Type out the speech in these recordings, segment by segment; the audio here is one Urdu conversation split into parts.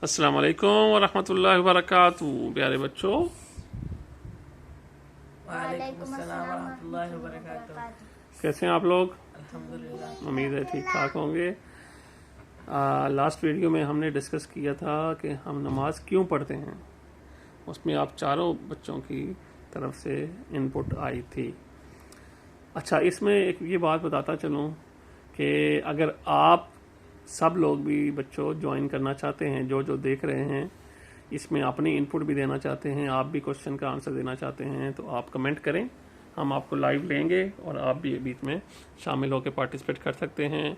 السلام علیکم ورحمۃ اللہ وبرکاتہ. پیارے بچوں، وعلیکم السلام ورحمۃ اللہ وبرکاتہ. کیسے ہیں آپ لوگ؟ الحمدللہ. امید ہے ٹھیک ٹھاک ہوں گے. لاسٹ ویڈیو میں ہم نے ڈسکس کیا تھا کہ ہم نماز کیوں پڑھتے ہیں. اس میں آپ چاروں بچوں کی طرف سے ان پٹ آئی تھی. اچھا، اس میں ایک یہ بات بتاتا چلوں کہ اگر آپ سب لوگ بھی بچوں جوائن کرنا چاہتے ہیں، جو دیکھ رہے ہیں، اس میں اپنی ان پٹ بھی دینا چاہتے ہیں، آپ بھی کوشچن کا آنسر دینا چاہتے ہیں، تو آپ کمنٹ کریں. ہم آپ کو لائیو لیں گے اور آپ بھی بیچ میں شامل ہو کے پارٹیسپیٹ کر سکتے ہیں.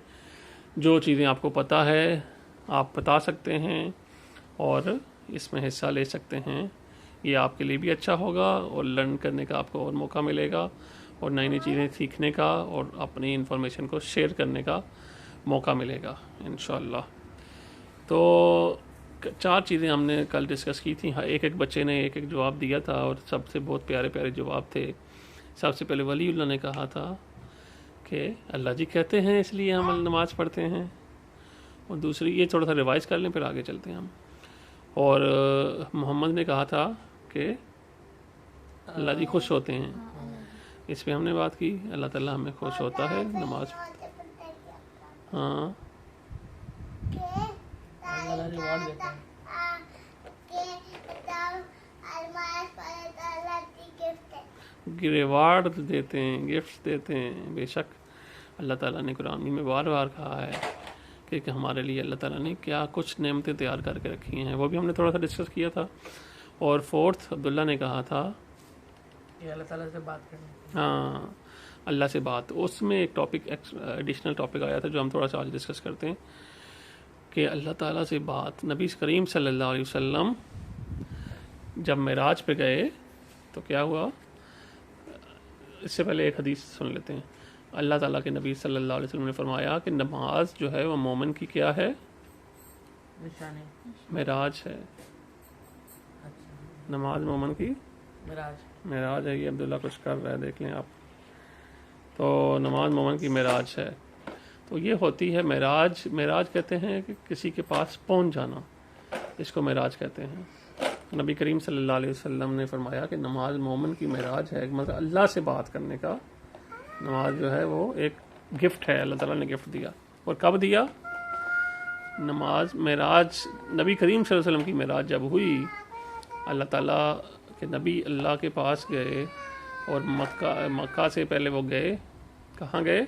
جو چیزیں آپ کو پتہ ہے آپ بتا سکتے ہیں اور اس میں حصہ لے سکتے ہیں. یہ آپ کے لیے بھی اچھا ہوگا اور لرن کرنے کا آپ کو اور موقع ملے گا اور نئی نئی چیزیں سیکھنے کا اور اپنی انفارمیشن کو شیئر کرنے کا موقع ملے گا انشاءاللہ. تو 4 چیزیں ہم نے کل ڈسکس کی تھیں. ایک بچے نے ایک جواب دیا تھا اور سب سے بہت پیارے پیارے جواب تھے. سب سے پہلے ولی اللہ نے کہا تھا کہ اللہ جی کہتے ہیں اس لیے ہم نماز پڑھتے ہیں. اور دوسری، یہ تھوڑا سا ریوائز کر لیں پھر آگے چلتے ہیں ہم. اور محمد نے کہا تھا کہ اللہ جی خوش ہوتے ہیں. اس پہ ہم نے بات کی، اللہ تعالیٰ ہمیں خوش ہوتا ہے نماز. ہاں، اللہ ریوارڈ دیتا ہے. ریوارڈ دیتے ہیں، گفٹ دیتے ہیں. بے شک اللہ تعالیٰ نے قرآن میں بار بار کہا ہے کہ ہمارے لیے اللہ تعالیٰ نے کیا کچھ نعمتیں تیار کر کے رکھی ہیں. وہ بھی ہم نے تھوڑا سا ڈسکس کیا تھا. اور 4 عبداللہ نے کہا تھا یہ اللہ تعالیٰ سے بات کرنی. ہاں، اللہ سے بات. اس میں ایک ٹاپک ایڈیشنل ٹاپک آیا تھا جو ہم تھوڑا سا آج ڈسکس کرتے ہیں کہ اللہ تعالیٰ سے بات. نبی کریم صلی اللہ علیہ وسلم جب معراج پہ گئے تو کیا ہوا؟ اس سے پہلے ایک حدیث سن لیتے ہیں. اللہ تعالیٰ کے نبی صلی اللہ علیہ وسلم نے فرمایا کہ نماز جو ہے وہ مومن کی کیا ہے؟ نشانی. معراج ہے. اچھا، نماز مومن کی معراج. ہے. یہ عبداللہ کچھ کر رہا ہے، دیکھ لیں آپ. تو نماز مومن کی معراج ہے. تو یہ ہوتی ہے معراج. معراج کہتے ہیں کہ کسی کے پاس پہنچ جانا، اس کو معراج کہتے ہیں. نبی کریم صلی اللہ علیہ وسلم نے فرمایا کہ نماز مومن کی معراج ہے. مطلب اللہ سے بات کرنے کا. نماز جو ہے وہ ایک گفٹ ہے، اللہ تعالیٰ نے گفٹ دیا. اور کب دیا؟ نماز معراج نبی کریم صلی اللہ علیہ وسلم کی معراج جب ہوئی، اللہ تعالیٰ کے نبی اللہ کے پاس گئے اور مکہ سے پہلے وہ گئے. کہاں گئے؟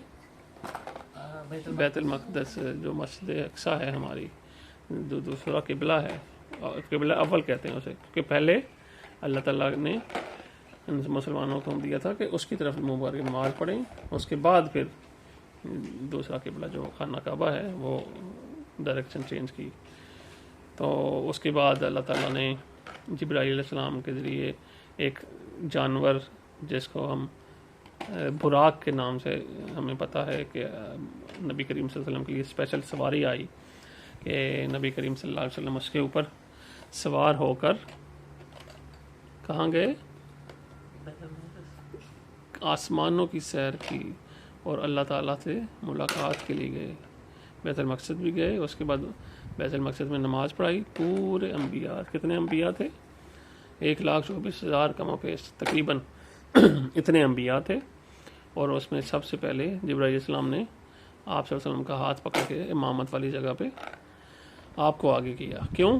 بیت المقدس، جو مسجد اقصیٰ ہے ہماری، جو دوسرا قبلہ ہے. قبلہ اول کہتے ہیں اسے، کیونکہ پہلے اللہ تعالیٰ نے مسلمانوں کو دیا تھا کہ اس کی طرف مبارک نماز پڑھیں، اس کے بعد پھر دوسرا قبلہ جو خانہ کعبہ ہے وہ ڈائریکشن چینج کی. تو اس کے بعد اللہ تعالیٰ نے جبرائیل علیہ السلام کے ذریعے ایک جانور جس کو ہم براق کے نام سے ہمیں پتہ ہے کہ نبی کریم صلی اللہ علیہ وسلم کے لیے اسپیشل سواری آئی کہ نبی کریم صلی اللہ علیہ وسلم اس کے اوپر سوار ہو کر کہاں گئے؟ آسمانوں کی سیر کی اور اللہ تعالیٰ سے ملاقات کے لیے گئے. بیت المقصد بھی گئے. اس کے بعد بیت المقصد میں نماز پڑھائی. پورے انبیاء، کتنے انبیاء تھے؟ 1,24,000 کم و بیش تقریباً اتنے انبیاء تھے. اور اس میں سب سے پہلے جبرائیل علیہ السلام نے آپ صلی اللہ علیہ وسلم کا ہاتھ پکڑ کے امامت والی جگہ پہ آپ کو آگے کیا. کیوں؟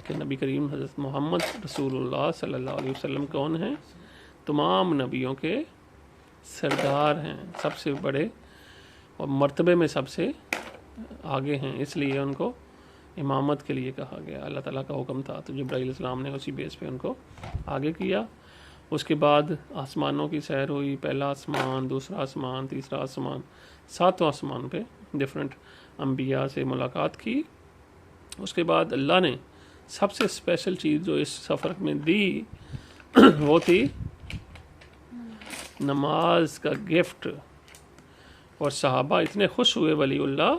کہ نبی کریم حضرت محمد رسول اللہ صلی اللہ علیہ وسلم کون ہیں؟ تمام نبیوں کے سردار ہیں، سب سے بڑے اور مرتبے میں سب سے آگے ہیں. اس لیے ان کو امامت کے لیے کہا گیا. اللہ تعالیٰ کا حکم تھا تو جبرائیل علیہ السلام نے اسی بیس پہ ان کو آگے کیا. اس کے بعد آسمانوں کی سیر ہوئی. پہلا آسمان، دوسرا آسمان، تیسرا آسمان، 7واں آسمان پہ ڈفرینٹ انبیاء سے ملاقات کی. اس کے بعد اللہ نے سب سے اسپیشل چیز جو اس سفر میں دی وہ تھی نماز کا گفٹ. اور صحابہ اتنے خوش ہوئے. ولی اللہ،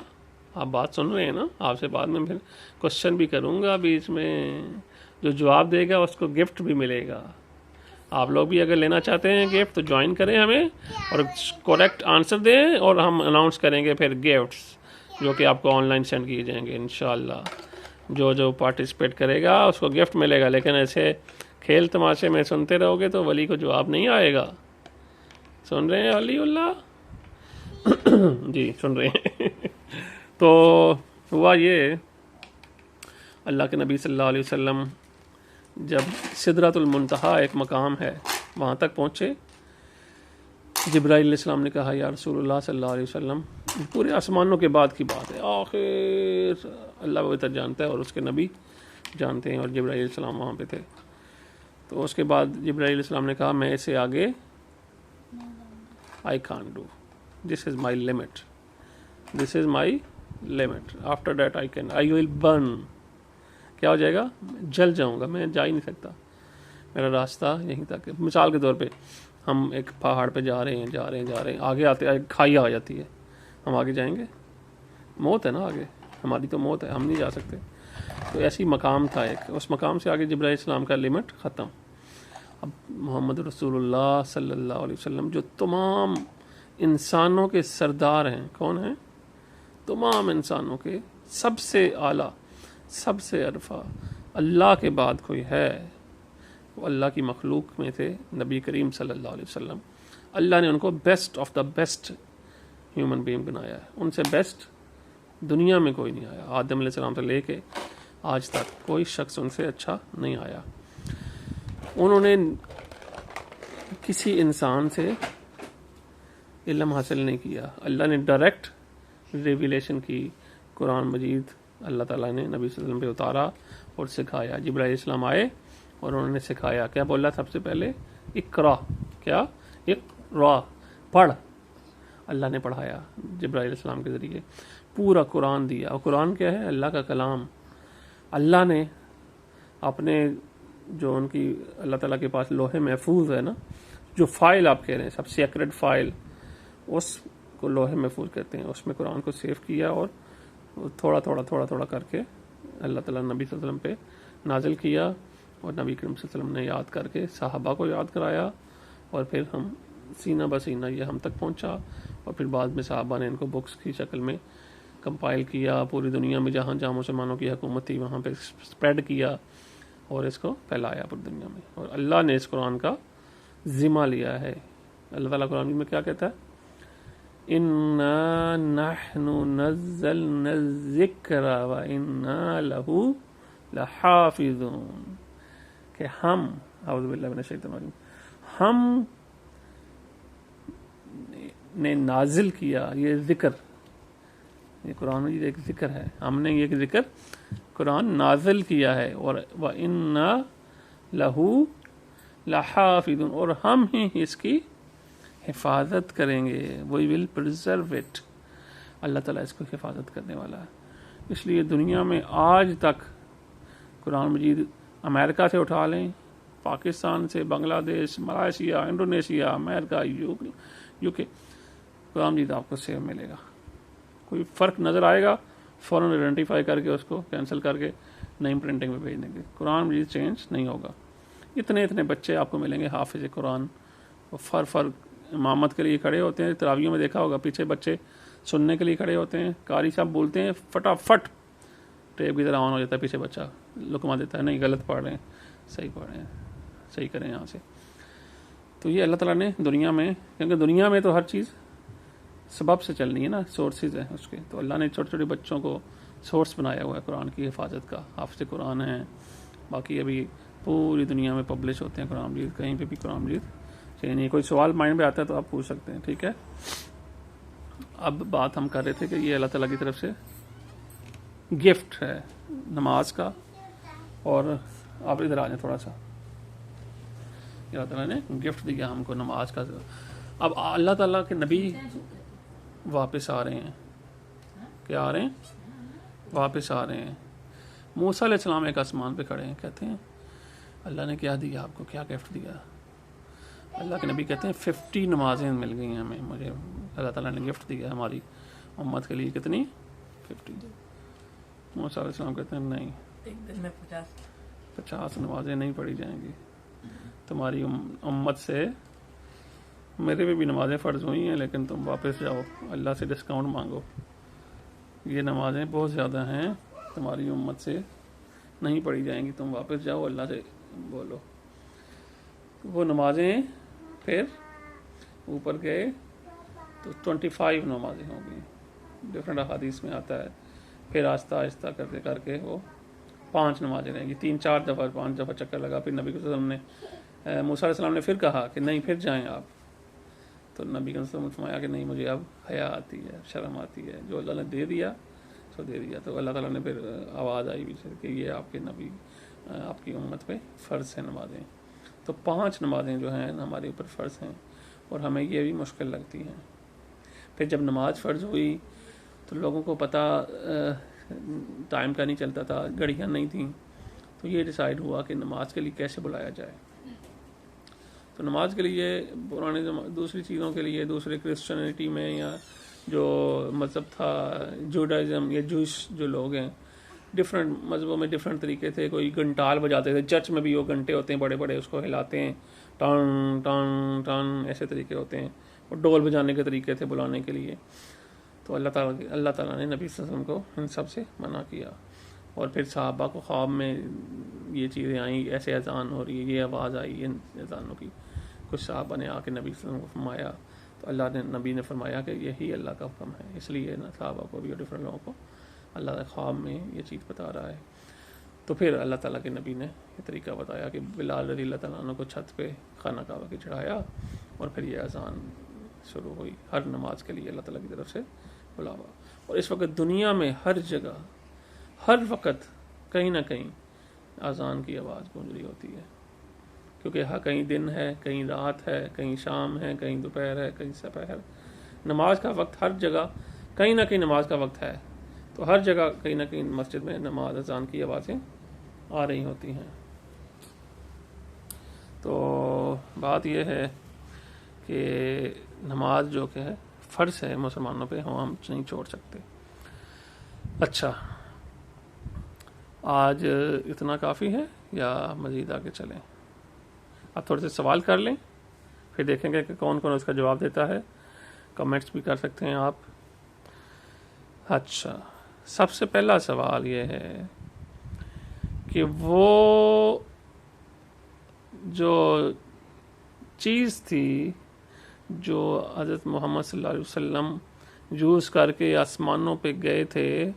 آپ بات سن رہے ہیں نا؟ آپ سے بعد میں پھر کوشچن بھی کروں گا بیچ میں. جو جواب دے گا اس کو گفٹ بھی ملے گا. آپ لوگ بھی اگر لینا چاہتے ہیں گفٹ تو جوائن کریں ہمیں اور کریکٹ آنسر دیں اور ہم اناؤنس کریں گے پھر گفٹس جو کہ آپ کو آن لائن سینڈ کیے جائیں گے انشاءاللہ. جو پارٹیسپیٹ کرے گا اس کو گفٹ ملے گا، لیکن ایسے کھیل تماشے میں سنتے رہو گے تو ولی کو جواب نہیں آئے گا. سن رہے ہیں ولی اللہ؟ جی سن رہے ہیں. تو ہوا یہ، اللہ کے نبی صلی اللہ علیہ وسلم جب سدرۃ المنتہا ایک مقام ہے وہاں تک پہنچے، جبرائیل علیہ السلام نے کہا یا رسول اللہ صلی اللہ علیہ وسلم، پورے آسمانوں کے بعد کی بات ہے، آخر اللہ بہتر جانتا ہے اور اس کے نبی جانتے ہیں، اور جبرائیل علیہ السلام وہاں پہ تھے. تو اس کے بعد جبرائیل علیہ السلام نے کہا میں اسے آگے I can't do, this is my limit, this is my limit, after that I will burn. کیا ہو جائے گا؟ جل جاؤں گا، میں جا ہی نہیں سکتا، میرا راستہ یہیں تک. مثال کے طور پہ ہم ایک پہاڑ پہ جا رہے ہیں، آگے آتے کھائی آ جاتی ہے، ہم آگے جائیں گے؟ موت ہے نا، آگے ہماری تو موت ہے، ہم نہیں جا سکتے. تو ایسی مقام تھا ایک، اس مقام سے آگے جبرائیل السلام کا لمٹ ختم. اب محمد رسول اللہ صلی اللہ علیہ وسلم جو تمام انسانوں کے سردار ہیں، کون ہیں؟ تمام انسانوں کے سب سے اعلیٰ، سب سے عرفہ، اللہ کے بعد کوئی ہے وہ اللہ کی مخلوق میں تھے نبی کریم صلی اللہ علیہ وسلم. اللہ نے ان کو best of the best human being بنایا ہے، ان سے بیسٹ دنیا میں کوئی نہیں آیا. آدم علیہ السلام سے لے کے آج تک کوئی شخص ان سے اچھا نہیں آیا. انہوں نے کسی انسان سے علم حاصل نہیں کیا، اللہ نے ڈائریکٹ ریویلیشن کی، قرآن مجید اللہ تعالیٰ نے نبی صلی اللہ علیہ وسلم پہ اتارا اور سکھایا. جبرائیل علیہ السلام آئے اور انہوں نے سکھایا. کیا بولا سب سے پہلے؟ اقرا. کیا؟ اقرا، پڑھ. اللہ نے پڑھایا جبرائیل علیہ السلام کے ذریعے، پورا قرآن دیا. اور قرآن کیا ہے؟ اللہ کا کلام. اللہ نے اپنے جو ان کی اللہ تعالیٰ کے پاس لوح محفوظ ہے نا، جو فائل آپ کہہ رہے ہیں سب سیکرڈ فائل، اس کو لوح محفوظ کہتے ہیں، اس میں قرآن کو سیو کیا اور تھوڑا تھوڑا کر کے اللہ تعالیٰ نبی صلی اللہ علیہ وسلم پہ نازل کیا، اور نبی کریم صلی اللہ علیہ وسلم نے یاد کر کے صحابہ کو یاد کرایا، اور پھر ہم سینہ بسینہ یہ ہم تک پہنچا. اور پھر بعد میں صحابہ نے ان کو بکس کی شکل میں کمپائل کیا، پوری دنیا میں جہاں جہاں مسلمانوں کی حکومت تھی وہاں پہ اسپریڈ کیا اور اس کو پھیلایا پوری دنیا میں. اور اللہ نے اس قرآن کا ذمہ لیا ہے. اللہ تعالیٰ قرآن میں کیا کہتا ہے؟ اِنَّا نَحْنُ نَزَّلْنَا الذِّكْرَ وَإِنَّا لَهُ لَحَافِظُونَ، کہ ہم، اعوذ باللہ من الشیطان الرجیم، ہم نے نازل کیا یہ ذکر، یہ قرآن میں ایک ذکر ہے، ہم نے یہ ذکر قرآن نازل کیا ہے، اور وَإِنَّا لَهُ لَحَافِظُونَ، اور ہم ہی اس کی حفاظت کریں گے. وی ول پرزرو اٹ. اللہ تعالیٰ اس کو حفاظت کرنے والا ہے. اس لیے دنیا میں آج تک قرآن مجید امریکہ سے اٹھا لیں، پاکستان سے، بنگلہ دیش، ملائیشیا، انڈونیشیا، امریکہ، یو کے، قرآن مجید آپ کو سیو ملے گا. کوئی فرق نظر آئے گا فوراً آئیڈینٹیفائی کر کے اس کو کینسل کر کے نئی پرنٹنگ میں بھیج دیں گے. قرآن مجید چینج نہیں ہوگا. اتنے بچے آپ کو ملیں گے حافظ قرآن، فر امامت کے لیے کھڑے ہوتے ہیں. تراویوں میں دیکھا ہوگا پیچھے بچے سننے کے لیے کھڑے ہوتے ہیں، قاری صاحب بولتے ہیں فٹافٹ ٹیپ کی طرح آن ہو جاتا ہے، پیچھے بچہ لکما دیتا ہے، نہیں غلط پڑھ رہے ہیں، صحیح پڑھ رہے ہیں، صحیح کریں یہاں سے. تو یہ اللہ تعالیٰ نے دنیا میں، کیونکہ دنیا میں تو ہر چیز سبب سے چلنی ہے نا، سورسز ہیں اس کے، تو اللہ نے چھوٹے چھوٹے بچوں کو سورس بنایا ہوا ہے قرآن کی حفاظت کا. حافظ قرآن ہیں، باقی ابھی پوری دنیا میں پبلش ہوتے ہیں قرآن مجید، کہیں پہ بھی قرآن مجید. نہیں، کوئی سوال مائنڈ میں آتا ہے تو آپ پوچھ سکتے ہیں، ٹھیک ہے. اب بات ہم کر رہے تھے کہ یہ اللہ تعالیٰ کی طرف سے گفٹ ہے نماز کا. اور آپ ادھر آ جائیں تھوڑا سا. اللہ تعالیٰ نے گفٹ دیا ہم کو نماز کا. اب اللہ تعالیٰ کے نبی واپس آ رہے ہیں. کیا آ رہے ہیں؟ واپس آ رہے ہیں. موسیٰ علیہ السلام ایک آسمان پہ کھڑے ہیں، کہتے ہیں اللہ نے کیا دیا آپ کو، کیا گفٹ دیا؟ اللہ کے نبی کہتے ہیں 50 نمازیں مل گئی ہیں ہمیں، مجھے اللہ تعالیٰ نے گفٹ دیا ہماری امت کے لیے. کتنی؟ 50. موسیٰ علیہ السلام کہتے ہیں نہیں، ایک دن میں 50 نمازیں نہیں پڑھی جائیں گی تمہاری امت سے. میرے پہ بھی نمازیں فرض ہوئی ہیں لیکن تم واپس جاؤ، اللہ سے ڈسکاؤنٹ مانگو. یہ نمازیں بہت زیادہ ہیں، تمہاری امت سے نہیں پڑھی جائیں گی، تم واپس جاؤ اللہ سے بولو. وہ نمازیں پھر اوپر گئے تو 25 نمازیں ہوں گی. ڈفرینٹ احادیث میں آتا ہے. پھر آہستہ آہستہ کرتے کر کے وہ 5 نمازیں رہیں گی. 3-4 دفعہ 5 دفعہ چکر لگا. پھر نبی صلی اللہ علیہ وسلم نے موسیٰ علیہ السلام نے پھر کہا کہ نہیں پھر جائیں آپ. تو نبی صلی اللہ علیہ وسلم نے فرمایا کہ نہیں مجھے اب حیا آتی ہے، شرم آتی ہے، جو اللہ نے دے دیا سو دے دیا. تو اللہ تعالیٰ نے پھر آواز آئی بھی کہ یہ آپ کے نبی آپ کی امت پہ فرض ہیں نمازیں. تو 5 نمازیں جو ہیں ہمارے اوپر فرض ہیں اور ہمیں یہ بھی مشکل لگتی ہیں. پھر جب نماز فرض ہوئی تو لوگوں کو پتہ ٹائم کا نہیں چلتا تھا، گھڑیاں نہیں تھیں. تو یہ ڈیسائیڈ ہوا کہ نماز کے لیے کیسے بلایا جائے. تو نماز کے لیے پرانے دوسری چیزوں کے لیے دوسرے کرسچنٹی میں یا جو مذہب تھا جوڈائزم یا جوش جو لوگ ہیں ڈفرینٹ مذہبوں میں ڈفرینٹ طریقے تھے. کوئی گھنٹال بجاتے تھے، چرچ میں بھی وہ گھنٹے ہوتے ہیں بڑے بڑے، اس کو ہلاتے ہیں ٹن ٹن ٹن، ایسے طریقے ہوتے ہیں. اور ڈول بجانے کے طریقے تھے بلانے کے لیے. تو اللہ تعالیٰ نے نبی صلی اللہ علیہ وسلم کو ان سب سے منع کیا. اور پھر صحابہ کو خواب میں یہ چیزیں آئیں، ایسے اذان ہو رہی ہے، یہ آواز آئی ان اذانوں کی. کچھ صحابہ نے آ کے نبی صلی اللہ علیہ وسلم کو فرمایا تو نبی نے فرمایا کہ یہی اللہ کا حکم ہے. اس لیے صحابہ کو بھی اور ڈفرینٹ لوگوں کو اللہ کے خواب میں یہ چیز بتا رہا ہے. تو پھر اللہ تعالیٰ کے نبی نے یہ طریقہ بتایا کہ بلال رضی اللہ تعالیٰ عنہ کو چھت پہ خانہ کعبہ کے چڑھایا اور پھر یہ اذان شروع ہوئی. ہر نماز کے لیے اللہ تعالیٰ کی طرف سے بلاوا. اور اس وقت دنیا میں ہر جگہ ہر وقت کہیں نہ کہیں اذان کی آواز گونج رہی ہوتی ہے، کیونکہ کہیں دن ہے، کہیں رات ہے، کہیں شام ہے، کہیں دوپہر ہے، کہیں سپہر. نماز کا وقت ہر جگہ کہیں نہ کہیں نماز کا وقت ہے. تو ہر جگہ کہیں نہ کہیں مسجد میں نماز اذان کی آوازیں آ رہی ہوتی ہیں. تو بات یہ ہے کہ نماز جو کہ ہے فرض ہے مسلمانوں پہ، ہم نہیں چھوڑ سکتے. اچھا، آج اتنا کافی ہے یا مزید آگے چلیں؟ آپ تھوڑے سے سوال کر لیں، پھر دیکھیں گے کہ کون کون اس کا جواب دیتا ہے. کمنٹس بھی کر سکتے ہیں آپ. اچھا، سب سے پہلا سوال یہ ہے کہ وہ جو چیز تھی جو حضرت محمد صلی اللہ علیہ وسلم یوز کر کے آسمانوں پہ گئے تھے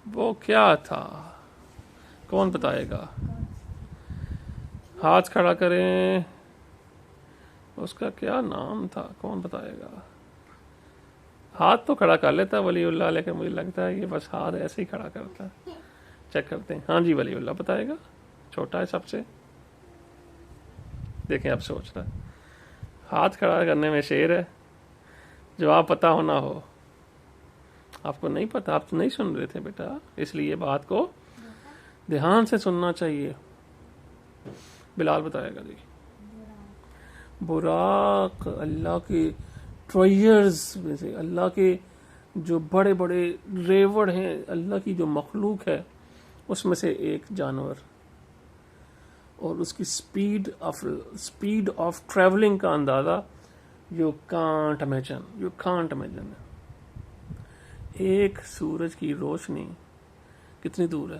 وہ کیا تھا؟ کون بتائے گا؟ ہاتھ کھڑا کریں. اس کا کیا نام تھا؟ کون بتائے گا؟ ہاتھ تو کھڑا کر لیتا ولی اللہ، لیکن مجھے لگتا ہے یہ بس ہاتھ ایسے ہی کھڑا کرتا ہے. چیک کرتے ہیں. ہاں جی، ولی اللہ بتائے گا. چھوٹا ہے سب سے. دیکھیں اب سوچ رہا ہے. ہاتھ کھڑا کرنے میں شیر ہے. جواب پتا ہونا ہو. آپ کو نہیں پتا، آپ تو نہیں سن رہے تھے بیٹا، اس لیے بات کو دھیان سے سننا چاہیے. بلال بتائے گا. جی، براق اللہ کے ٹرائرز میں سے، اللہ کے جو بڑے بڑے ریوڑ ہیں، اللہ کی جو مخلوق ہے اس میں سے ایک جانور، اور اس کی سپیڈ آف ٹریولنگ کا اندازہ یو کانٹ امیجن. ایک سورج کی روشنی کتنی دور ہے؟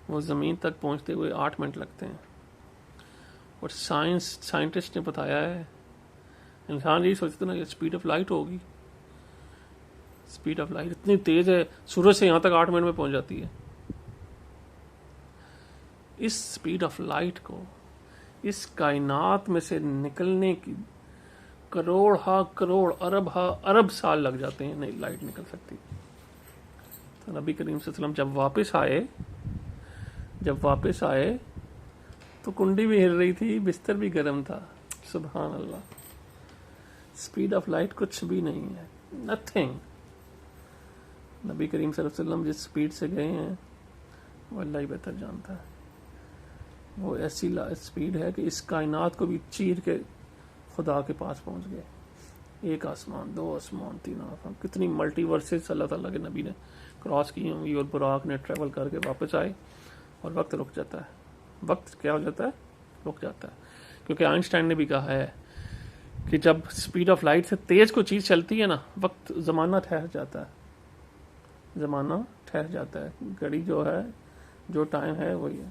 وہ زمین تک پہنچتے ہوئے 8 منٹ لگتے ہیں. اور سائنٹسٹ نے بتایا ہے، انسان یہی سوچتے نا کہ اسپیڈ آف لائٹ ہوگی. اسپیڈ آف لائٹ اتنی تیز ہے، سورج سے یہاں تک 8 منٹ میں پہنچ جاتی ہے. اس اسپیڈ آف لائٹ کو اس کائنات میں سے نکلنے کی کروڑ ارب سال لگ جاتے ہیں، نہیں لائٹ نکل سکتی. تو نبی کریم صلی اللہ علیہ وسلم جب واپس آئے تو کنڈی بھی ہل رہی تھی، بستر بھی گرم تھا. سبحان اللہ. اسپیڈ آف لائٹ کچھ بھی نہیں ہے، نتھنگ. نبی کریم صلی اللہ علیہ وسلم جس اسپیڈ سے گئے ہیں وہ اللہ ہی بہتر جانتا ہے. وہ ایسی اسپیڈ ہے کہ اس کائنات کو بھی چیر کے خدا کے پاس پہنچ گئے. 1 آسمان، 2 آسمان، 3 آسمان، کتنی ملٹی ورسز اللہ تعالیٰ کے نبی نے کراس کی ہوں گی. اور براق نے ٹریول کر کے واپس آئے اور وقت رک جاتا ہے. وقت کیا ہو جاتا ہے؟ رک جاتا ہے. کیونکہ آئنسٹائن نے بھی کہا ہے کہ جب اسپیڈ آف لائٹ سے تیز کوئی چیز چلتی ہے نا، وقت زمانہ ٹھہر جاتا ہے. زمانہ ٹھہر جاتا ہے، گھڑی جو ہے جو ٹائم ہے وہی ہے.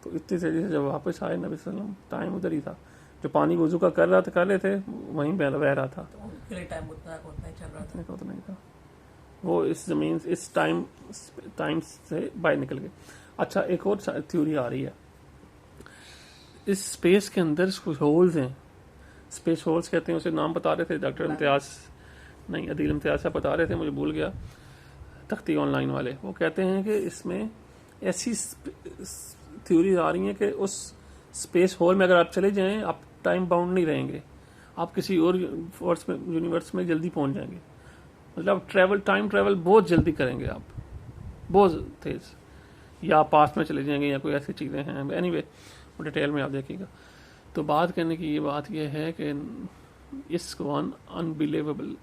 تو اتنی تیزی سے جب واپس آئے نبی صلی اللہ علیہ وسلم، ٹائم ادھر ہی تھا، جو پانی وضو کا کر رہے تھے وہیں بہ رہا تھا، تو ان کے لیے ٹائم اتنا ہی چل رہا تھا. اتنا ہی تھا. وہ اس زمین اس ٹائم سے باہر نکل گئے. اچھا ایک اور تھیوری آ رہی ہے، اس اسپیس کے اندر کچھ ہولز ہیں، اسپیس ہولز کہتے ہیں، اسے نام بتا رہے تھے ڈاکٹر امتیاز، نہیں عدیل امتیاز صاحب بتا رہے تھے، مجھے بھول گیا، تختی آن لائن والے. وہ کہتے ہیں کہ اس میں ایسی تھیوریز آ رہی ہیں کہ اس اسپیس ہول میں اگر آپ چلے جائیں آپ ٹائم باؤنڈ نہیں رہیں گے، آپ کسی اور یونیورس میں جلدی پہنچ جائیں گے. مطلب ٹائم ٹریول بہت جلدی کریں گے آپ، بہت تیز، یا پاس میں چلے جائیں گے یا کوئی ایسی چیزیں ہیں. اینی وے ڈیٹیل میں آپ دیکھیے گا. تو بات کرنے کی یہ بات یہ ہے کہ اس کو انبیلیویبل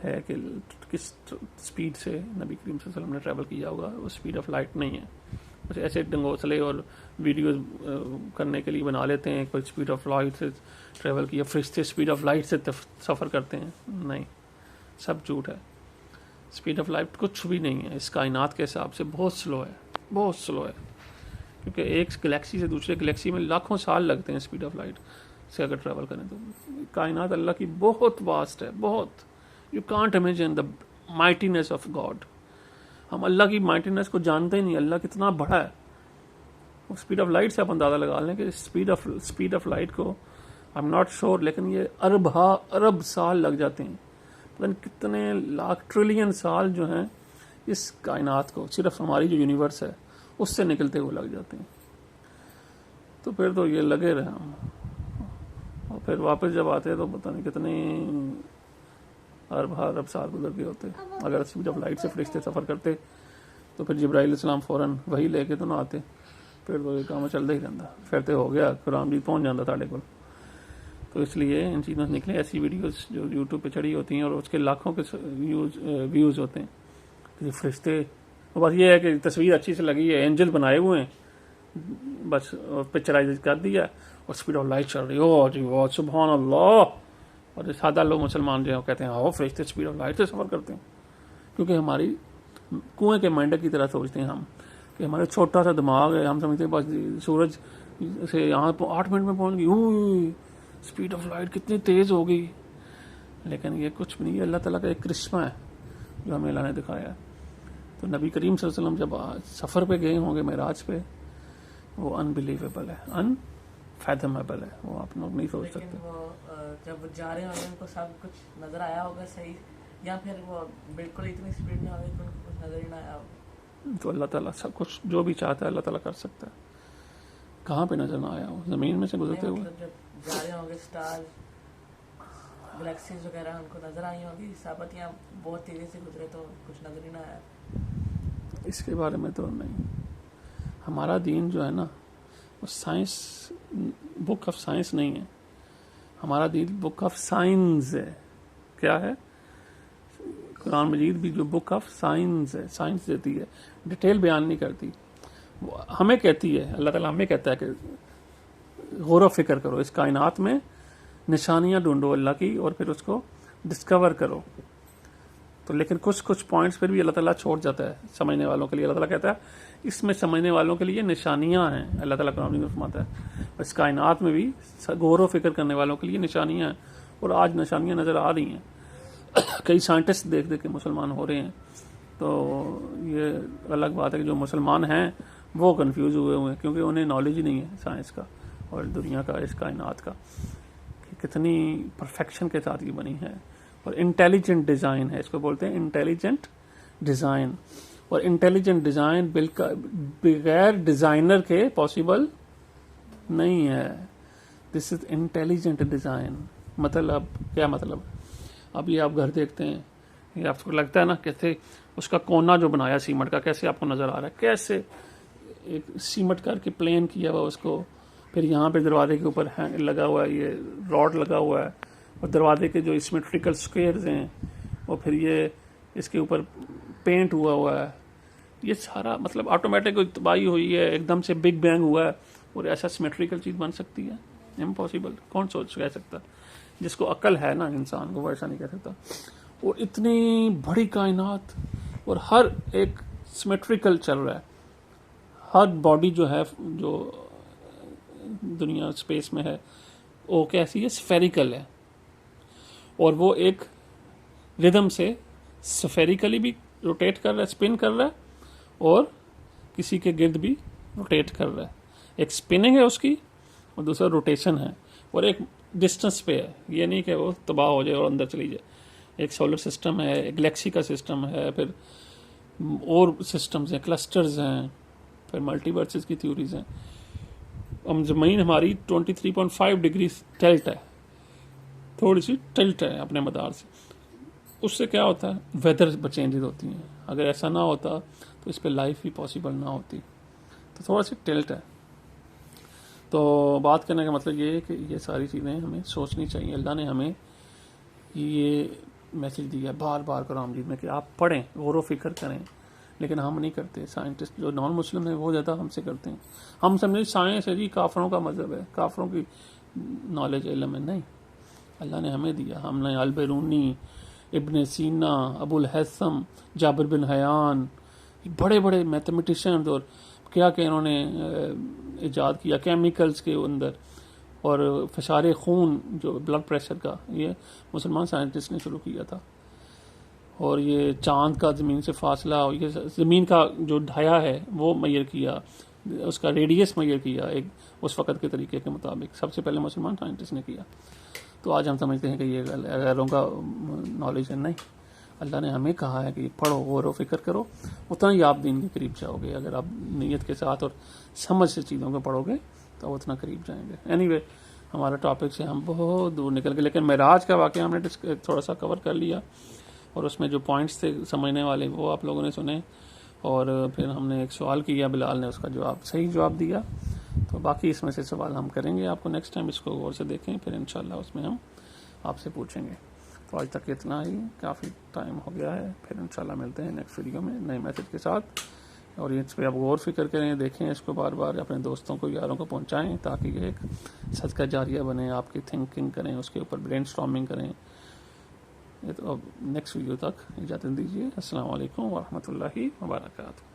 ہے کہ کس اسپیڈ سے نبی کریم صلی اللہ علیہ وسلم نے ٹریول کیا ہوگا. وہ اسپیڈ آف لائٹ نہیں ہے. کچھ ایسے ڈنگوسلے اور ویڈیوز کرنے کے لیے بنا لیتے ہیں کوئی اسپیڈ آف لائٹ سے ٹریول کیا، فرشتے اسپیڈ آف لائٹ سے سفر کرتے ہیں، نہیں، سب جھوٹ ہے. اسپیڈ آف لائٹ کچھ بھی نہیں ہے، اس کائنات کے حساب سے بہت سلو ہے، بہت سلو ہے، کیونکہ ایک گلیکسی سے دوسرے گلیکسی میں لاکھوں سال لگتے ہیں اسپیڈ آف لائٹ سے اگر ٹریول کریں تو. کائنات اللہ کی بہت واسٹ ہے، بہت. You can't imagine the mightiness of God. ہم اللہ کی مائٹینس کو جانتے ہی نہیں، اللہ کتنا بڑا ہے. اسپیڈ آف لائٹ سے آپ اندازہ لگا لیں کہ اسپیڈ آف لائٹ کو آئی ایم ناٹ شیور، لیکن یہ ارب سال لگ جاتے ہیں، پتہ نہیں کتنے لاکھ ٹریلین سال جو ہیں اس کائنات کو، صرف ہماری جو یونیورس ہے اس سے نکلتے ہوئے لگ جاتے ہیں. تو پھر تو یہ لگے رہے ہم، اور پھر واپس جب آتے ہیں تو پتہ نہیں کتنے ارب سال گزر گئے ہوتے. اگر اسپیڈ آف لائٹ سے فرشتے سفر کرتے تو پھر جبرائیل علیہ السلام فوراً وہی لے کے تو نہ آتے، پھر تو یہ کام چلتا ہی رہتا، پھر تو ہو گیا قرآن بھی پہنچ جاتا تھاڑے کو. تو اس لیے ان چیزوں سے نکلے ایسی ویڈیوز جو یوٹیوب پہ چڑھی ہوتی ہیں اور اس کے لاکھوں کے ویوز ہوتے ہیں. کہ فرشتے، بس یہ ہے کہ تصویر اچھی سے لگی ہے، اینجل بنائے ہوئے ہیں، بس پکچرائز کر دیا اور اسپیڈ آف لائٹ چل رہی ہے، جی وہ سبحان اللہ. اور سادہ لوگ مسلمان جو ہیں وہ کہتے ہیں ہاں فرشتے اسپیڈ آف لائٹ سے سفر کرتے ہیں، کیونکہ ہماری کنویں کے مینڈک کی طرح سوچتے ہیں ہم کہ ہمارا چھوٹا سا دماغ ہے، ہم سمجھتے ہیں بس سورج سے یہاں 8 منٹ میں پہنچ گئی، اسپیڈ آف لائٹ کتنی تیز ہو گئی. لیکن یہ کچھ بھی نہیں ہے، اللہ تعالیٰ کا ایک کرشمہ ہے جو ہمیں اللہ نے دکھایا ہے. تو نبی کریم صلی اللہ علیہ وسلم جب سفر پہ گئے ہوں گے معراج پہ، وہ انبیلیویبل ہے، انفیتھمیبل ہے، وہ آپ لوگ نہیں سوچ سکتے. وہ جب جا رہے ہوں گے ان کو سب کچھ نظر آیا ہوگا صحیح، یا پھر وہ بالکل اتنی اسپیڈ میں ہوگی کہ ان کو کچھ نظر ہی نہ آیا ہوگا. تو اللہ تعالیٰ سب کچھ جو بھی چاہتا ہے اللہ تعالیٰ کر سکتا ہے. کہاں پہ نظر نہ آیا ہو؟ زمین میں سے گزرتے ہوئے. مطلب جب جا رہے ہوں گے اسٹار گلیکسیز وغیرہ ان کو نظر آئی ہوں گی ثابت، یا بہت تیزی سے گزرے تو کچھ نظر ہی نہ آیا. اس کے بارے میں تو نہیں. ہمارا دین جو ہے نا وہ سائنس، بک آف سائنس نہیں ہے. ہمارا دین بک آف سائنس ہے. کیا ہے؟ قرآن مجید بھی جو بک آف سائنس ہے، سائنس دیتی ہے، ڈیٹیل بیان نہیں کرتی. ہمیں کہتی ہے، اللہ تعالیٰ ہمیں کہتا ہے کہ غور و فکر کرو، اس کائنات میں نشانیاں ڈھونڈو اللہ کی اور پھر اس کو ڈسکور کرو. تو لیکن کچھ پوائنٹس پھر بھی اللہ تعالیٰ چھوڑ جاتا ہے سمجھنے والوں کے لیے. اللہ تعالیٰ کہتا ہے اس میں سمجھنے والوں کے لیے نشانیاں ہیں. اللہ تعالیٰ قرآن میں فرماتا ہے اس کائنات میں بھی غور و فکر کرنے والوں کے لیے نشانیاں ہیں، اور آج نشانیاں نظر آ رہی ہیں. کئی سائنٹسٹ دیکھ کے مسلمان ہو رہے ہیں. تو یہ الگ بات ہے کہ جو مسلمان ہیں وہ کنفیوز ہوئے ہیں کیونکہ انہیں نالج ہی نہیں ہے سائنس کا اور دنیا کا، اس کائنات کا، کہ کتنی پرفیکشن کے ساتھ یہ بنی ہے. اور انٹیلیجنٹ ڈیزائن ہے، اس کو بولتے ہیں انٹیلیجنٹ ڈیزائن. اور انٹیلیجنٹ ڈیزائن بغیر ڈیزائنر کے پاسبل نہیں ہے. دس از انٹیلیجنٹ ڈیزائن. مطلب کیا مطلب؟ اب یہ آپ گھر دیکھتے ہیں، یہ آپ کو لگتا ہے نا کیسے اس کا کونا جو بنایا سیمنٹ کا کیسے آپ کو نظر آ رہا ہے، کیسے ایک سیمنٹ کر کے پلین کیا ہوا اس کو، پھر یہاں پہ دروازے کے اوپر لگا ہوا ہے یہ راڈ لگا ہوا ہے، اور دروازے کے جو سیمیٹریکل سکوئرز ہیں، اور پھر یہ اس کے اوپر پینٹ ہوا ہے. یہ سارا مطلب آٹومیٹک تباہی ہوئی ہے، ایک دم سے بگ بینگ ہوا ہے اور ایسا سیمیٹریکل چیز بن سکتی ہے؟ امپاسبل. کون کہہ سکتا؟ جس کو عقل ہے نا انسان کو وہ ایسا نہیں کہہ سکتا. اور اتنی بڑی کائنات اور ہر ایک سیمیٹریکل چل رہا ہے. ہر باڈی جو ہے جو دنیا اسپیس میں ہے وہ کیسی ہے؟ اسفیریکل ہے. اور وہ ایک ردم سے اسفیریکلی بھی روٹیٹ کر رہا ہے, اسپن کر رہا ہے, اور کسی کے گرد بھی روٹیٹ کر رہا ہے. ایک اسپننگ ہے اس کی اور دوسرا روٹیشن ہے, اور ایک ڈسٹنس پہ ہے. یہ نہیں کہ وہ تباہ ہو جائے اور اندر چلی جائے. ایک سولر سسٹم ہے, ایک گلیکسی کا سسٹم ہے, پھر اور سسٹمز ہیں, کلسٹرز ہیں, پھر ملٹی ورسز کی تھیوریز ہیں. زمین ہماری 23.5 ڈگری ٹلٹ ہے, تھوڑی سی ٹلٹ ہے اپنے مدار سے. اس سے کیا ہوتا ہے؟ ویدر چینجز ہوتی ہیں. اگر ایسا نہ ہوتا تو اس پہ لائف ہی پاسبل نہ ہوتی. تو تھوڑا سی ٹلٹ ہے. تو بات کرنے کا مطلب یہ ہے کہ یہ ساری چیزیں ہمیں سوچنی چاہیے. اللہ نے ہمیں یہ میسج دیا بار بار قرآن مجید میں کہ آپ پڑھیں, غور و فکر کریں, لیکن ہم نہیں کرتے. سائنٹسٹ جو نان مسلم ہیں وہ زیادہ ہم سے کرتے ہیں. ہم سمجھے سائنس ہے جی, کافروں کا مذہب ہے, کافروں کی نالج علم ہے. نہیں, اللہ نے ہمیں دیا. ہم نے البیرونی, ابن سینا, ابو الہیثم, جابر بن حیان, بڑے بڑے میتھمیٹیشینز, اور کیا کہ انہوں نے ایجاد کیا کیمیکلز کے اندر, اور فشار خون جو بلڈ پریشر کا, یہ مسلمان سائنٹسٹ نے شروع کیا تھا. اور یہ چاند کا زمین سے فاصلہ, اور یہ زمین کا جو ڈھایا ہے وہ میئر کیا, اس کا ریڈیس میئر کیا ایک اس وقت کے طریقے کے مطابق. سب سے پہلے مسلمان سائنٹسٹ نے کیا. تو آج ہم سمجھتے ہیں کہ یہ غیروں کا نالج ہے. نہیں, اللہ نے ہمیں کہا ہے کہ پڑھو, غور و فکر کرو, اتنا ہی آپ دین کے قریب جاؤ گے. اگر آپ نیت کے ساتھ اور سمجھ سے چیزوں کو پڑھو گے تو اتنا قریب جائیں گے. اینی وے, ہمارا ٹاپک سے ہم بہت دور نکل گئے, لیکن معراج کا واقعہ ہم نے تھوڑا سا کور کر لیا, اور اس میں جو پوائنٹس تھے سمجھنے والے وہ آپ لوگوں نے سنے. اور پھر ہم نے ایک سوال کیا, بلال نے اس کا صحیح جواب دیا. تو باقی اس میں سے سوال ہم کریں گے آپ کو نیکسٹ ٹائم. اس کو غور سے دیکھیں, پھر انشاءاللہ اس میں ہم آپ سے پوچھیں گے. تو آج تک اتنا ہی, کافی ٹائم ہو گیا ہے. پھر انشاءاللہ ملتے ہیں نیکسٹ ویڈیو میں نئے میسج کے ساتھ. اور اس پہ آپ غور فکر کریں, دیکھیں اس کو, بار بار اپنے دوستوں کو, یاروں کو پہنچائیں, تاکہ یہ ایک صدقہ جاریہ بنے. آپ کی تھنکنگ کریں, اس کے اوپر برین اسٹارمنگ کریں. تو اب نیکسٹ ویڈیو تک اجازت دیجیے. السلام علیکم ورحمۃ اللہ وبرکاتہ.